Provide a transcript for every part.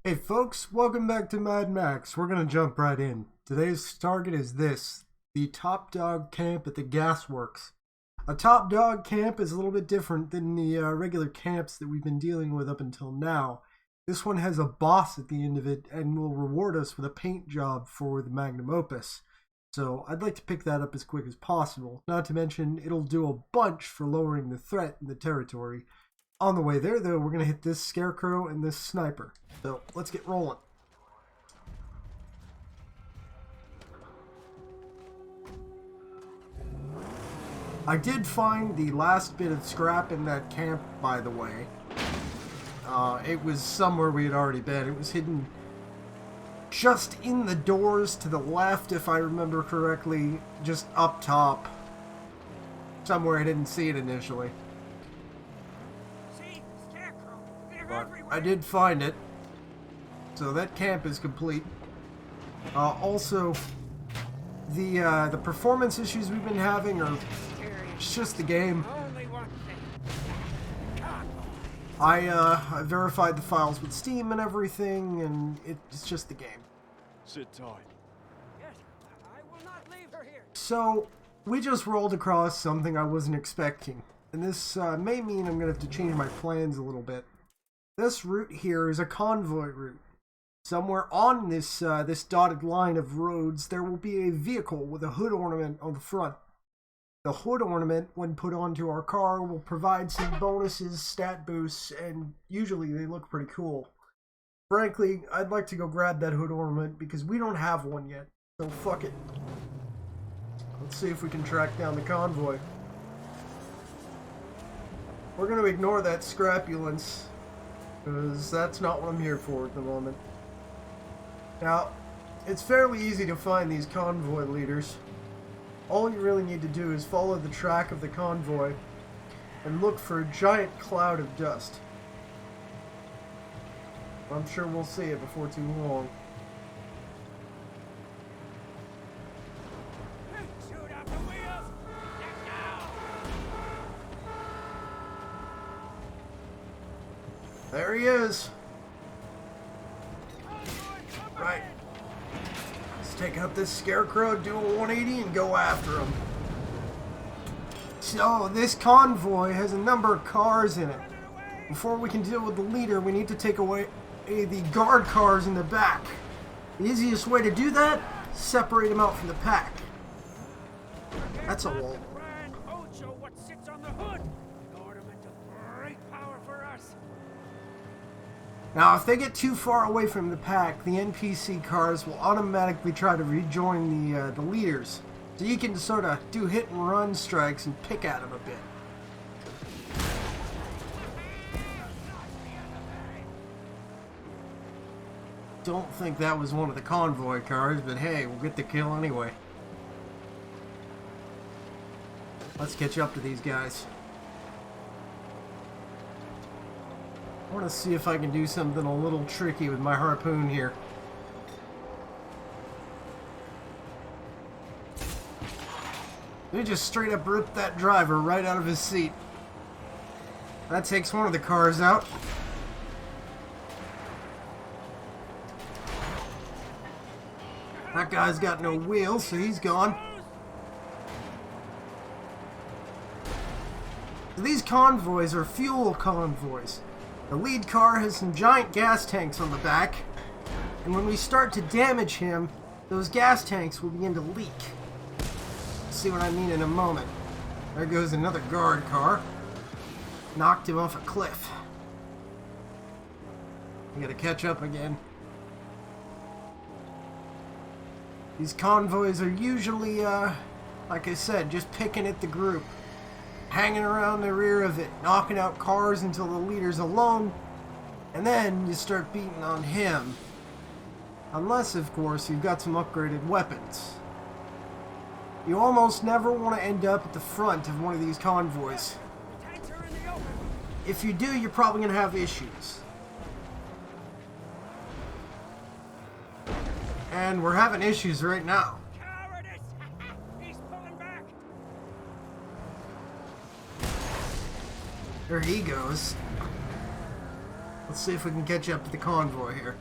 Hey folks, welcome back to Mad Max. We're gonna jump right in. Today's target is the Top Dog Camp at the Gasworks. A Top Dog Camp is a little bit different than the regular camps that we've been dealing with up until now. This one has a boss at the end of it and will reward us with a paint job for the magnum opus. So I'd like to pick that up as quick as possible. Not to mention, it'll do a bunch for lowering the threat in the territory. On the way there, though, we're going to hit this scarecrow and this sniper. So, let's get rolling. I did find the last bit of scrap in that camp, by the way. It was somewhere we had already been. It was hidden just in the doors to the left, if I remember correctly. Just up top. Somewhere I didn't see it initially. But I did find it. So that camp is complete. Also, the performance issues we've been having are just the game. I verified the files with Steam and everything, and it's just the game. Sit tight. Yes, I will not leave her here. So, we just rolled across something I wasn't expecting. And this may mean I'm going to have to change my plans a little bit. This route here is a convoy route. Somewhere on this dotted line of roads, there will be a vehicle with a hood ornament on the front. The hood ornament, when put onto our car, will provide some bonuses, stat boosts, and usually they look pretty cool. Frankly, I'd like to go grab that hood ornament because we don't have one yet, so fuck it. Let's see if we can track down the convoy. We're going to ignore that scrapulence, because that's not what I'm here for at the moment. Now, it's fairly easy to find these convoy leaders. All you really need to do is follow the track of the convoy and look for a giant cloud of dust. I'm sure we'll see it before too long. Shoot out the wheels! Now! There he is. Right. Let's take out this scarecrow, do a 180, and go after him. So, this convoy has a number of cars in it. Before we can deal with the leader, we need to take away the guard cars in the back. The easiest way to do that, separate them out from the pack. That's a wall. Grand Ocho, what sits on the hood? An ornament of great power for us. Now, if they get too far away from the pack, the NPC cars will automatically try to rejoin the leaders. So you can sort of do hit and run strikes and pick at them a bit. Don't think that was one of the convoy cars, but hey, we'll get the kill anyway. Let's catch up to these guys. I want to see if I can do something a little tricky with my harpoon here. They just straight up ripped that driver right out of his seat. That takes one of the cars out. That guy's got no wheels, so he's gone. These convoys are fuel convoys. The lead car has some giant gas tanks on the back, and when we start to damage him, those gas tanks will begin to leak. See what I mean in a moment. There goes another guard car. Knocked him off a cliff. We gotta catch up again. These convoys are usually, like I said, just picking at the group. Hanging around the rear of it, knocking out cars until the leader's alone, and then you start beating on him. Unless, of course, you've got some upgraded weapons. You almost never want to end up at the front of one of these convoys. The tanks are in the open. If you do, you're probably going to have issues. And we're having issues right now. Cowardice! He's pulling back. There he goes. Let's see if we can catch up to the convoy here.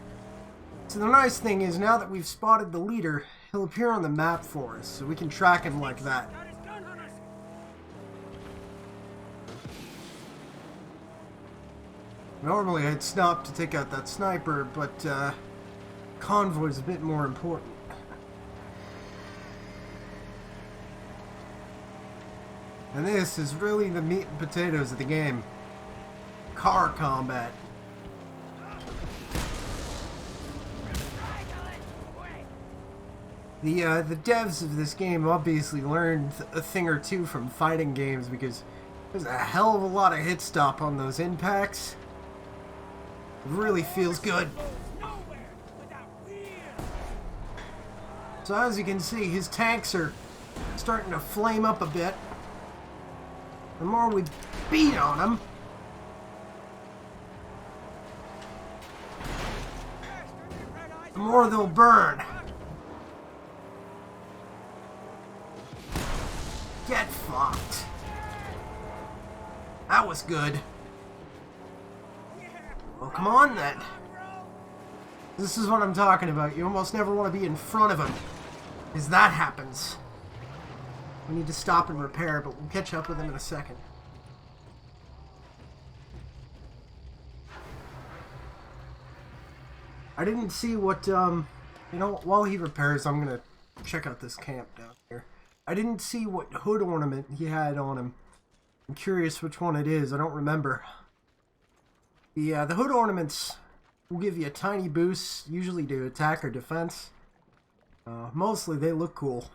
So the nice thing is, now that we've spotted the leader, he'll appear on the map for us, so we can track him like that. Got his gun on us. Normally I'd stop to take out that sniper, but convoy's a bit more important. And this is really the meat and potatoes of the game. Car combat. The devs of this game obviously learned a thing or two from fighting games, because there's a hell of a lot of hit stop on those impacts. It really feels good. Nowhere without wheels. So as you can see, his tanks are starting to flame up a bit. The more we beat on them, the more they'll burn. Get fucked. That was good. Well, come on then. This is what I'm talking about. You almost never want to be in front of him, because that happens. We need to stop and repair, but we'll catch up with him in a second. I didn't see what, you know, while he repairs, I'm gonna check out this camp down here. I didn't see what hood ornament he had on him. I'm curious which one it is. I don't remember. The hood ornaments will give you a tiny boost, usually to attack or defense. Mostly they look cool.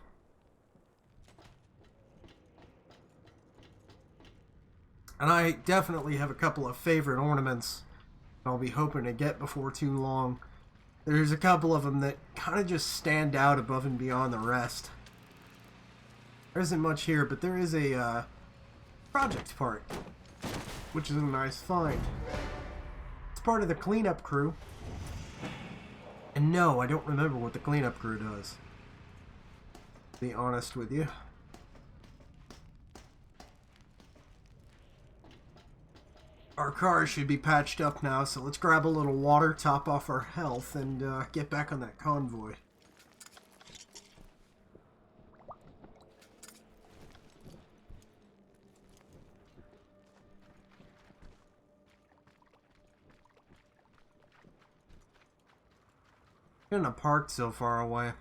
And I definitely have a couple of favorite ornaments I'll be hoping to get before too long. There's a couple of them that kind of just stand out above and beyond the rest. There isn't much here, but there is a project part, which is a nice find. It's part of the cleanup crew. And no, I don't remember what the cleanup crew does, to be honest with you. Our car should be patched up now, so let's grab a little water, top off our health, and get back on that convoy. Shouldn't have parked so far away.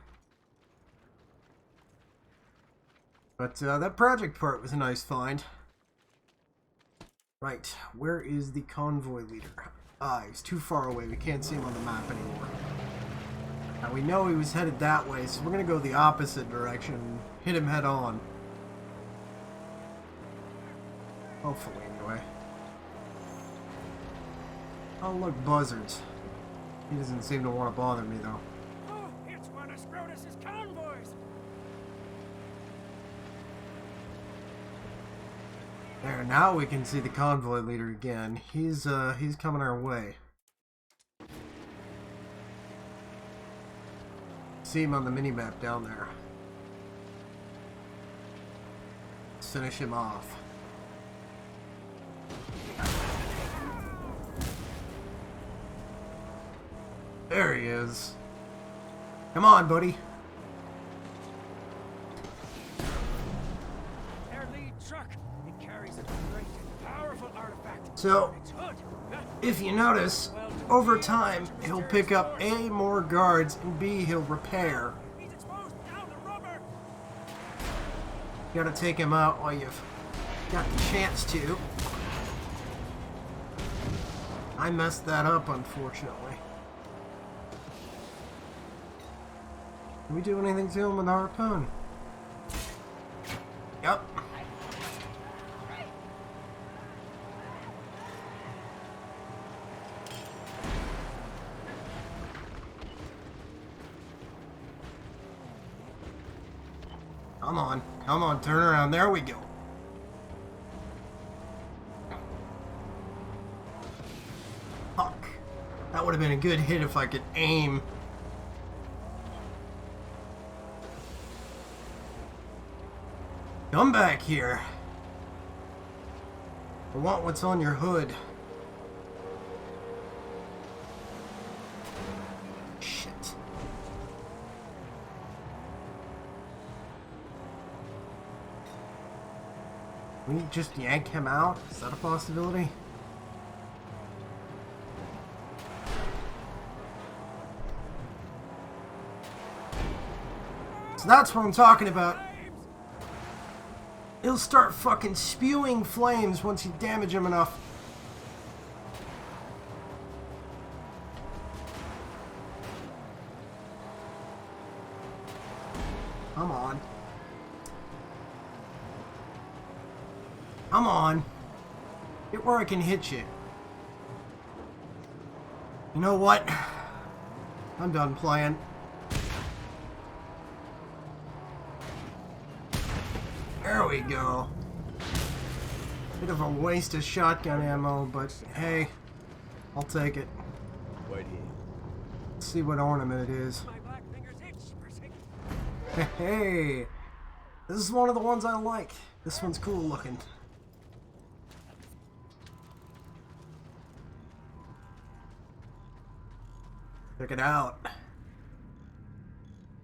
But that project part was a nice find. Right, where is the convoy leader? Ah, he's too far away. We can't see him on the map anymore. Now we know he was headed that way, so we're gonna go the opposite direction and hit him head on. Hopefully, anyway. Oh, look, buzzards. He doesn't seem to want to bother me, though. Oh, it's one of Scrotus's convoys. There, now we can see the convoy leader again. He's coming our way. See him on the minimap down there. Let's finish him off. There he is. Come on, buddy. Their lead truck. It carries a great and powerful artifact. So, Its hood. if you notice, over time, he'll pick up A, more guards, and B, he'll repair. He's exposed down the rubber. You gotta take him out while you've got the chance to. I messed that up, unfortunately. Can we do anything to him with our harpoon? Yep. Come on, turn around. There we go. Fuck. That would have been a good hit if I could aim. Come back here. I want what's on your hood. Shit. We just yank him out? Is that a possibility? So that's what I'm talking about. He'll start fucking spewing flames once you damage him enough. Come on. Come on. Get where I can hit you. You know what? I'm done playing. There we go. Bit of a waste of shotgun ammo, but hey, I'll take it. Wait here. Let's see what ornament it is. My black fingers itch for sick. Hey, this is one of the ones I like. This one's cool looking. Check it out.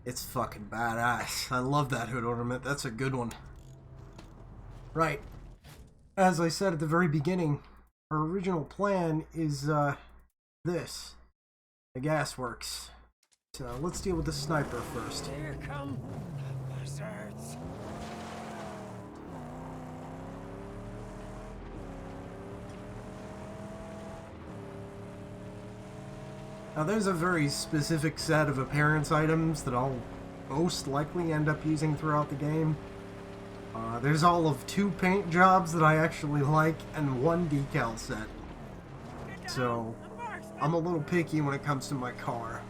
It's fucking badass. I love that hood ornament. That's a good one. Right. As I said at the very beginning, our original plan is this. The gasworks. So let's deal with the sniper first. Here come the buzzards. Now there's a very specific set of appearance items that I'll most likely end up using throughout the game. There's all of 2 paint jobs that I actually like and 1 decal set. So I'm a little picky when it comes to my car.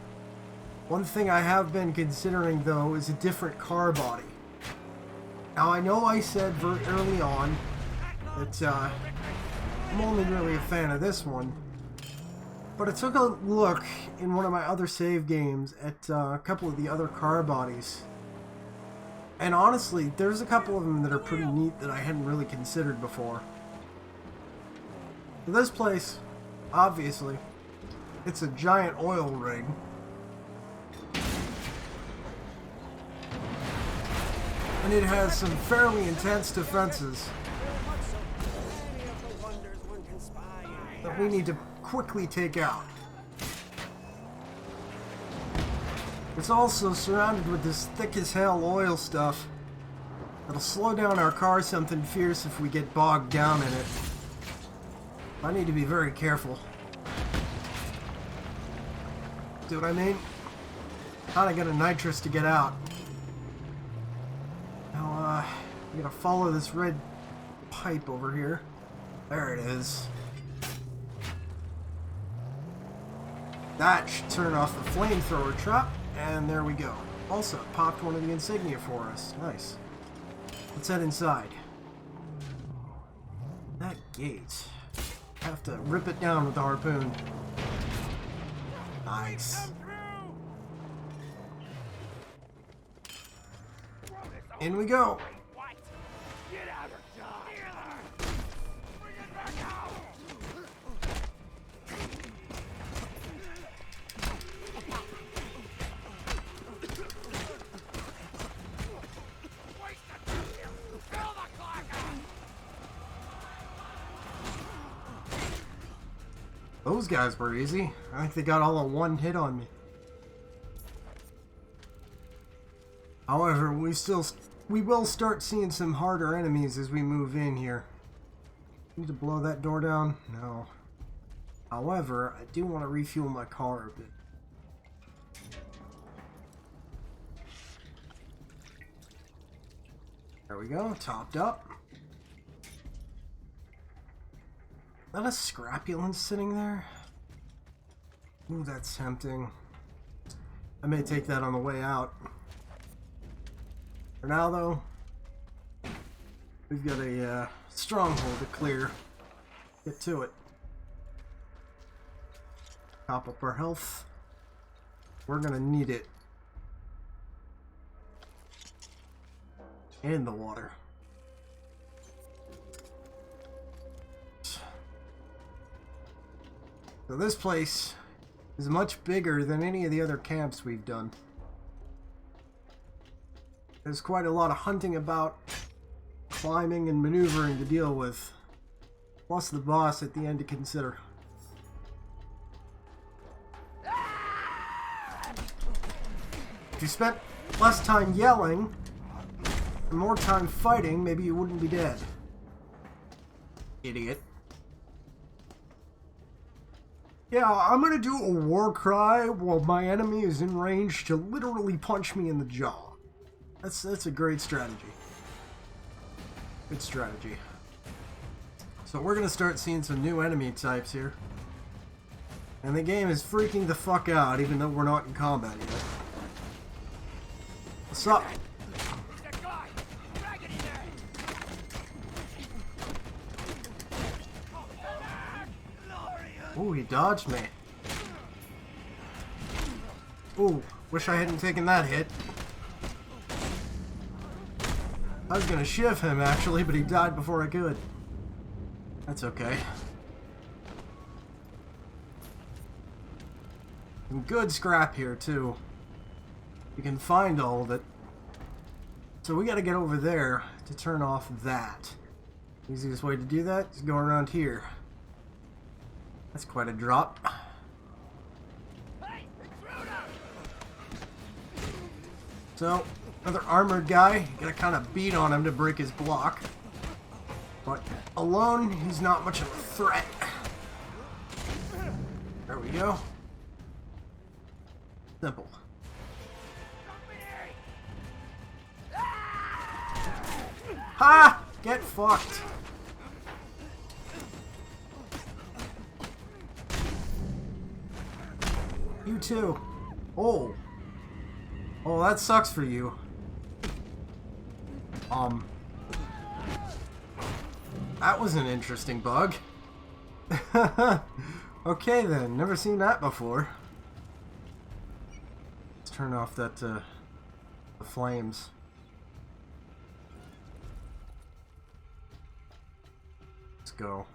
One thing I have been considering though is a different car body. Now I know I said very early on that I'm only really a fan of this one. But I took a look in one of my other save games at a couple of the other car bodies. And honestly, there's a couple of them that are pretty neat that I hadn't really considered before. So this place, obviously, it's a giant oil rig. And it has some fairly intense defenses that we need to quickly take out. It's also surrounded with this thick as hell oil stuff that'll slow down our car something fierce if we get bogged down in it. I need to be very careful. See what I mean? Kinda got a nitrous to get out. Now, I'm gonna follow this red pipe over here. There it is. That should turn off the flamethrower trap, and there we go. Also, it popped one of the insignia for us. Nice. Let's head inside. That gate. I have to rip it down with the harpoon. Nice. In we go. Get out or die. Bring it back out. Those guys were easy. I think they got all in one hit on me. However, we will start seeing some harder enemies as we move in here. Need to blow that door down? No. However, I do want to refuel my car a bit. There we go, topped up. Is that a scrapulence sitting there? Ooh, that's tempting. I may take that on the way out. For now, though, we've got a stronghold to clear. Get to it. Top up our health. We're gonna need it. In the water. So this place is much bigger than any of the other camps we've done. There's quite a lot of hunting about, climbing and maneuvering to deal with. Plus the boss at the end to consider. If you spent less time yelling and more time fighting, maybe you wouldn't be dead. Idiot. Yeah, I'm gonna do a war cry while my enemy is in range to literally punch me in the jaw. That's a great strategy. Good strategy. So we're gonna start seeing some new enemy types here. And the game is freaking the fuck out, even though we're not in combat yet. What's up? That guy! Raggedy there! Ooh, he dodged me. Ooh, wish I hadn't taken that hit. I was gonna shiv him actually, but he died before I could. That's okay. Some good scrap here too. You can find all of it. So we gotta get over there to turn off that. Easiest way to do that is go around here. That's quite a drop. Hey, intruder! So, another armored guy. You gotta kind of beat on him to break his block. But alone, he's not much of a threat. There we go. Simple. Ha! Get fucked. You too. Oh. Oh, that sucks for you. That was an interesting bug. Okay then, never seen that before. Let's turn off that, the flames. Let's go.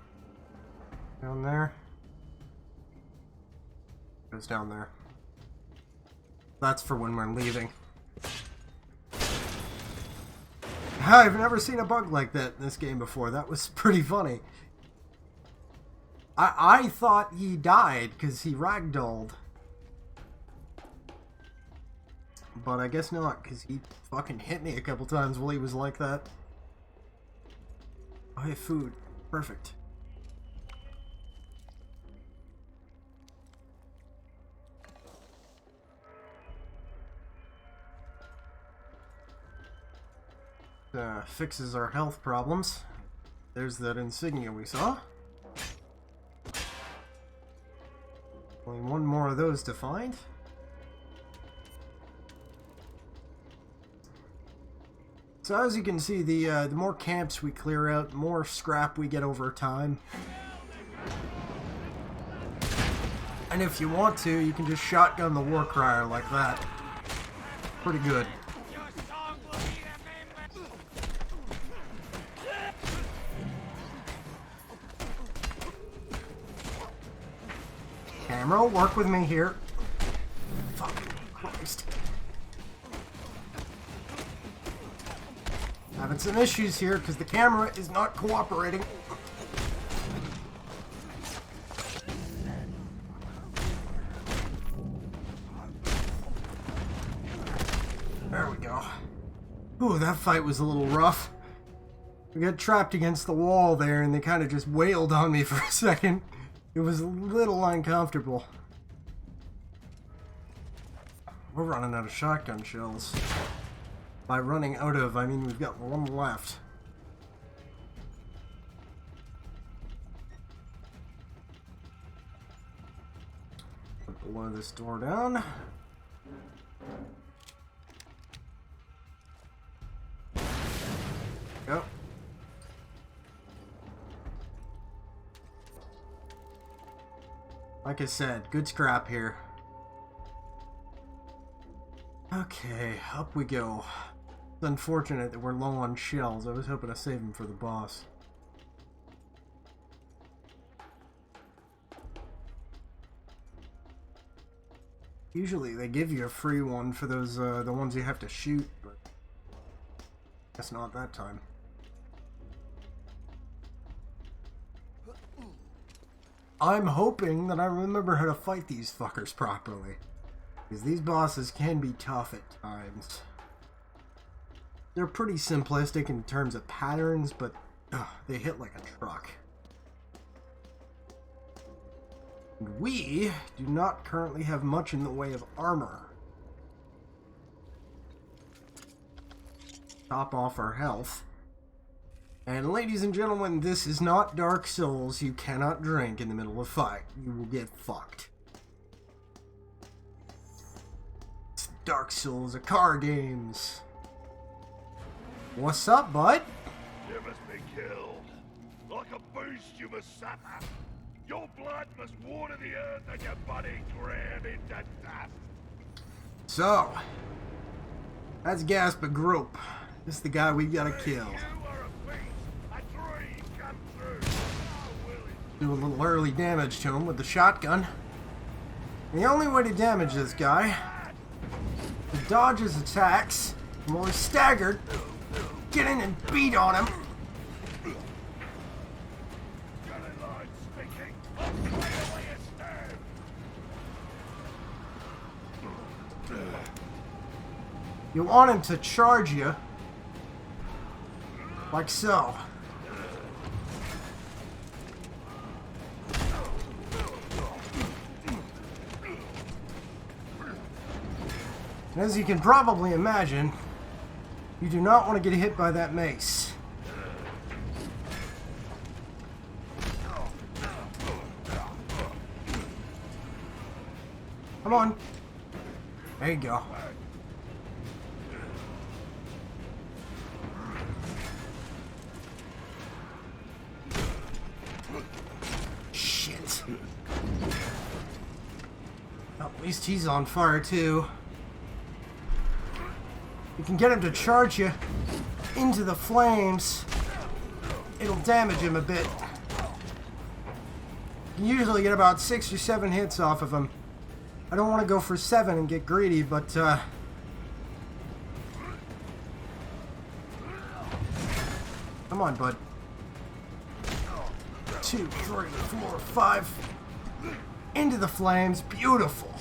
Down there. Goes down there. That's for when we're leaving. I've never seen a bug like that in this game before. That was pretty funny. I thought he died because he ragdolled. But I guess not, because he fucking hit me a couple times while he was like that. I have food. Perfect. Fixes our health problems. There's that insignia we saw. Only one more of those to find. So as you can see, the more camps we clear out, the more scrap we get over time. And if you want to, you can just shotgun the war crier like that. Pretty good. Camera, work with me here. Fucking Christ. Having some issues here because the camera is not cooperating. There we go. Ooh, that fight was a little rough. We got trapped against the wall there and they kind of just wailed on me for a second. It was a little uncomfortable. We're running out of shotgun shells. By running out of, I mean we've got one left. Blow this door down. Go. Like I said, good scrap here. Okay, up we go. It's unfortunate that we're low on shells. I was hoping to save them for the boss. Usually they give you a free one for those, the ones you have to shoot, but guess not that time. I'm hoping that I remember how to fight these fuckers properly. Because these bosses can be tough at times. They're pretty simplistic in terms of patterns, but they hit like a truck. And we do not currently have much in the way of armor. Top off our health. And ladies and gentlemen, this is not Dark Souls. You cannot drink in the middle of a fight. You will get fucked. It's Dark Souls of car games. What's up, bud? You must be killed. Like a beast you must suffer. Your blood must water the earth and your body ground into dust. So, that's Gasper Group. This is the guy we gotta kill. You are a beast. A dream come true. I will Do a little early damage to him with the shotgun. And the only way to damage this guy is to dodge his attacks, and while he's staggered, get in and beat on him. speaking. I'll play away a stab. You want him to charge you, like so. And as you can probably imagine, you do not want to get hit by that mace. Come on. There you go. Shit. Well, at least he's on fire too. You can get him to charge you into the flames. It'll damage him a bit. You usually get about 6 or 7 hits off of him. I don't want to go for 7 and get greedy, but come on, bud. 2, 3, 4, 5. Into the flames. Beautiful.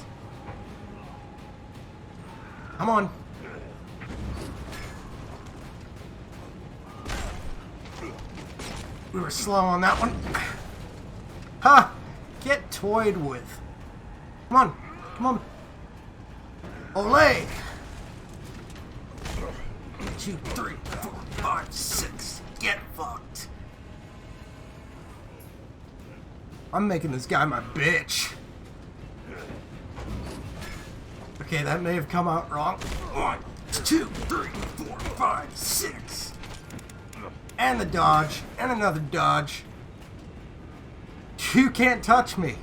Come on. We were slow on that one. Ha! Get toyed with. Come on. Come on. Olay! 2, 3, 4, 5, 6. Get fucked. I'm making this guy my bitch. Okay, that may have come out wrong. 1, 2, 3, 4, 5, 6. And the dodge. And another dodge. You can't touch me.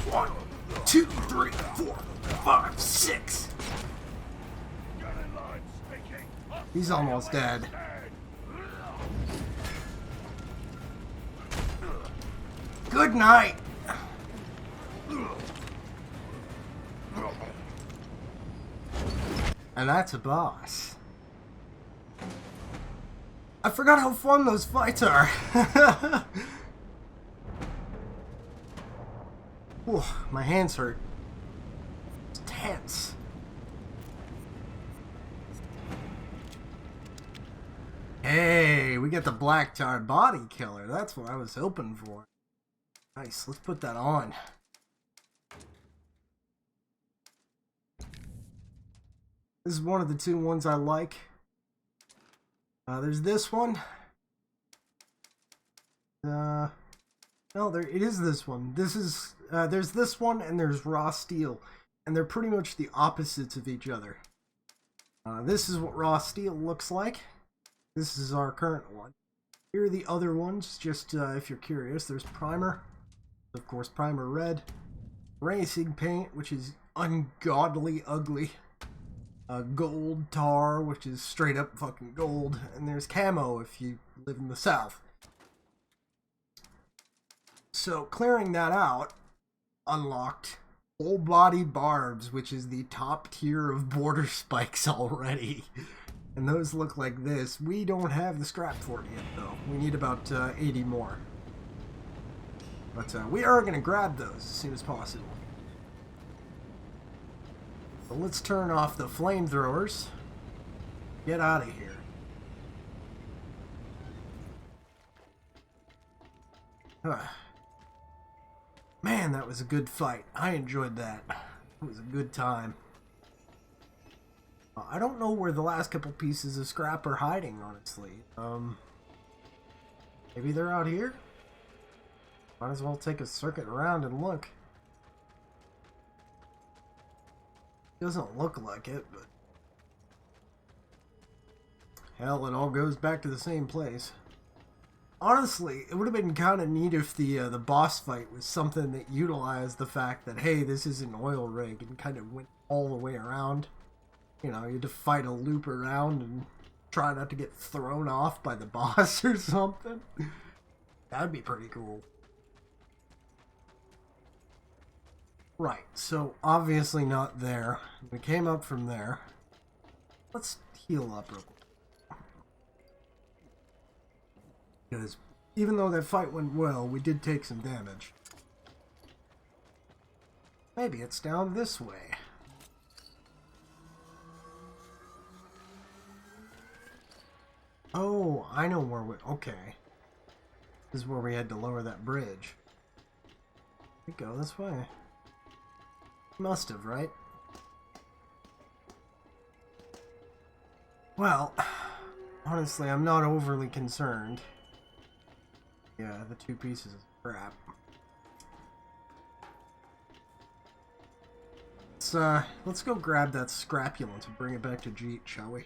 1, 2, 3, 4, 5, 6. He's almost dead. Good night. And that's a boss. I forgot how fun those fights are. Whew, my hands hurt. It's tense. Hey, we got the black tar body killer. That's what I was hoping for. Nice, let's put that on. This is one of the 2 ones I like. There's this one. No, it is this one. This is, there's this one and there's raw steel. And they're pretty much the opposites of each other. This is what raw steel looks like. This is our current one. Here are the other ones, just if you're curious. There's primer. Of course, primer red. Racing paint, which is ungodly ugly. Gold tar, which is straight up fucking gold, and there's camo if you live in the south. So clearing that out, unlocked full body barbs, which is the top tier of border spikes already. And those look like this. We don't have the scrap for it yet, though. We need about 80 more. But we are going to grab those as soon as possible. So let's turn off the flamethrowers. Get out of here. Man, that was a good fight. I enjoyed that. It was a good time. I don't know where the last couple pieces of scrap are hiding, honestly. Maybe they're out here? Might as well take a circuit around and look. Doesn't look like it, but... hell, it all goes back to the same place. Honestly, it would have been kind of neat if the boss fight was something that utilized the fact that, hey, this is an oil rig, and kind of went all the way around. You know, you had to fight a loop around and try not to get thrown off by the boss or something. That'd be pretty cool. Right, so obviously not there. We came up from there. Let's heal up real quick. Because even though that fight went well, we did take some damage. Maybe it's down this way. Oh, I know where we... okay. This is where we had to lower that bridge. We go this way. Must have, right? Well, honestly, I'm not overly concerned. Yeah, the two pieces of crap. Let's go grab that scrapulent and bring it back to Jeet, shall we?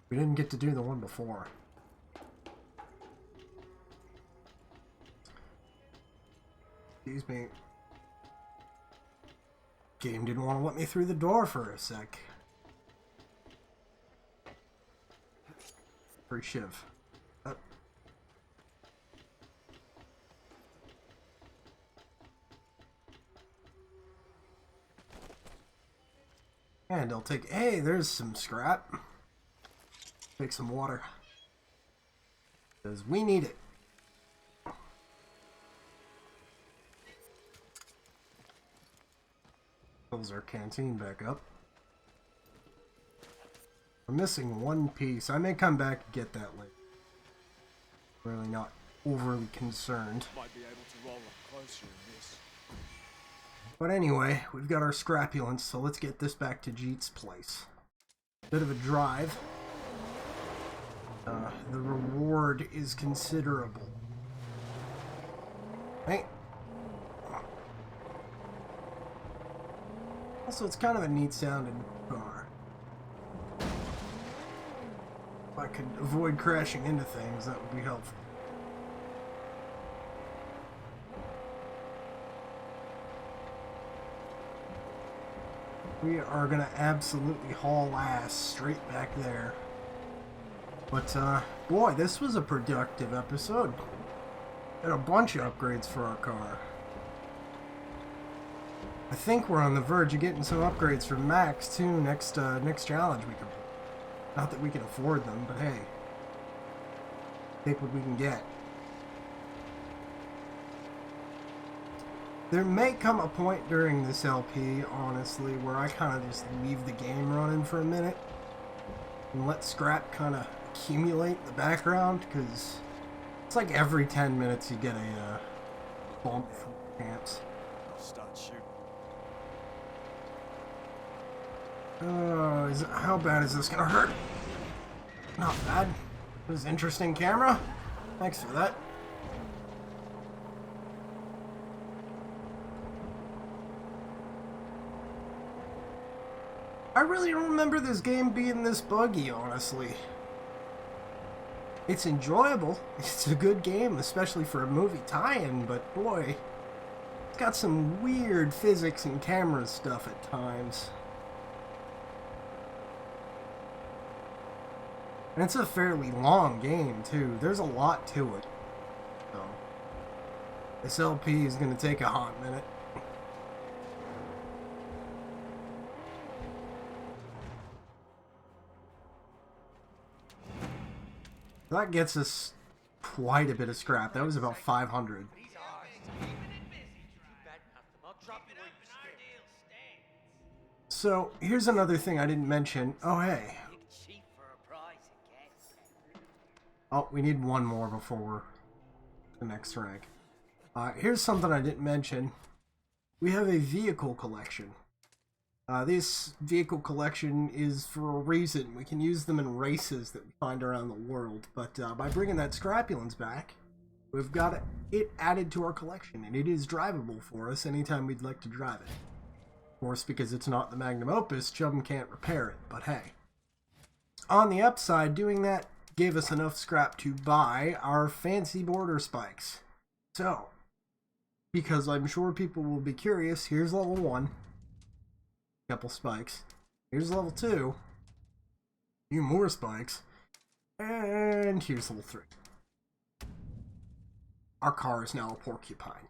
We didn't get to do the one before. Excuse me. Game didn't want to let me through the door for a sec. Free shiv. And I'll take... hey, there's some scrap. Take some water. Because we need it. Fills our canteen back up. We're missing one piece. I may come back and get that later. Really not overly concerned. Might be able to roll up closer in this. But anyway, we've got our scrapulence, so let's get this back to Jeet's place. Bit of a drive. The reward is considerable. Hey. Also, it's kind of a neat sounding car. If I could avoid crashing into things, that would be helpful. We are gonna absolutely haul ass straight back there. But, boy, this was a productive episode. Had a bunch of upgrades for our car. I think we're on the verge of getting some upgrades for Max, too, next challenge we can... not that we can afford them, but hey. Take what we can get. There may come a point during this LP, honestly, where I kind of just leave the game running for a minute. And let scrap kind of accumulate in the background, because it's like every 10 minutes you get a bump from camps. Start shooting. How bad is this gonna hurt? Not bad. It was interesting camera. Thanks for that. I really don't remember this game being this buggy, honestly. It's enjoyable. It's a good game, especially for a movie tie-in, but boy, it's got some weird physics and camera stuff at times. And it's a fairly long game, too. There's a lot to it. So, this LP is going to take a hot minute. That gets us quite a bit of scrap. That was about 500. So, here's another thing I didn't mention. Oh, hey. Oh, we need one more before we're the next rank. Here's something I didn't mention. We have a vehicle collection. This vehicle collection is for a reason. We can use them in races that we find around the world. But by bringing that Scrapulence back, we've got it added to our collection. And it is drivable for us anytime we'd like to drive it. Of course, because it's not the Magnum Opus, Chum can't repair it. But hey. On the upside, doing that gave us enough scrap to buy our fancy border spikes. So, because I'm sure people will be curious, here's level 1. Couple spikes. Here's level 2. A few more spikes. And here's level 3. Our car is now a porcupine.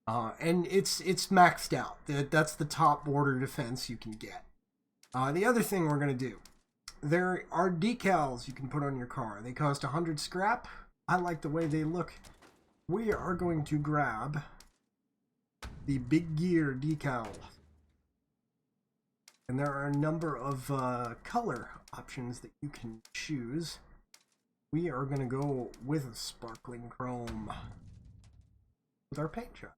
And it's maxed out. That's the top border defense you can get. The other thing we're going to do. There are decals you can put on your car. They cost 100 scrap. I like the way they look. We are going to grab the Big Gear decal. And there are a number of color options that you can choose. We are going to go with a sparkling chrome with our paint job.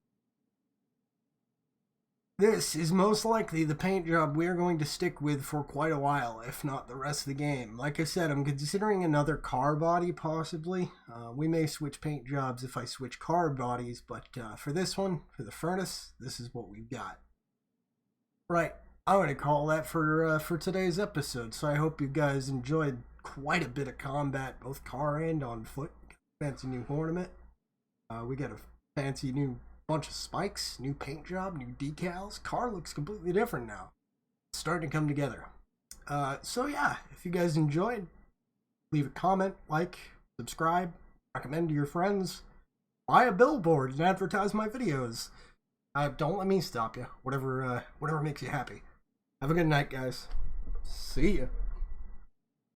This is most likely the paint job we are going to stick with for quite a while, if not the rest of the game. Like I said, I'm considering another car body, possibly. We may switch paint jobs if I switch car bodies, but for this one, for the furnace, this is what we've got. Right, I'm going to call that for today's episode, so I hope you guys enjoyed quite a bit of combat, both car and on foot. Fancy new ornament. We got a fancy new bunch of spikes, new paint job, new decals. Car looks completely different now. It's starting to come together. So yeah, if you guys enjoyed, leave a comment, like, subscribe, recommend to your friends, buy a billboard and advertise my videos. Don't let me stop you. Whatever makes you happy. Have a good night, guys. See ya.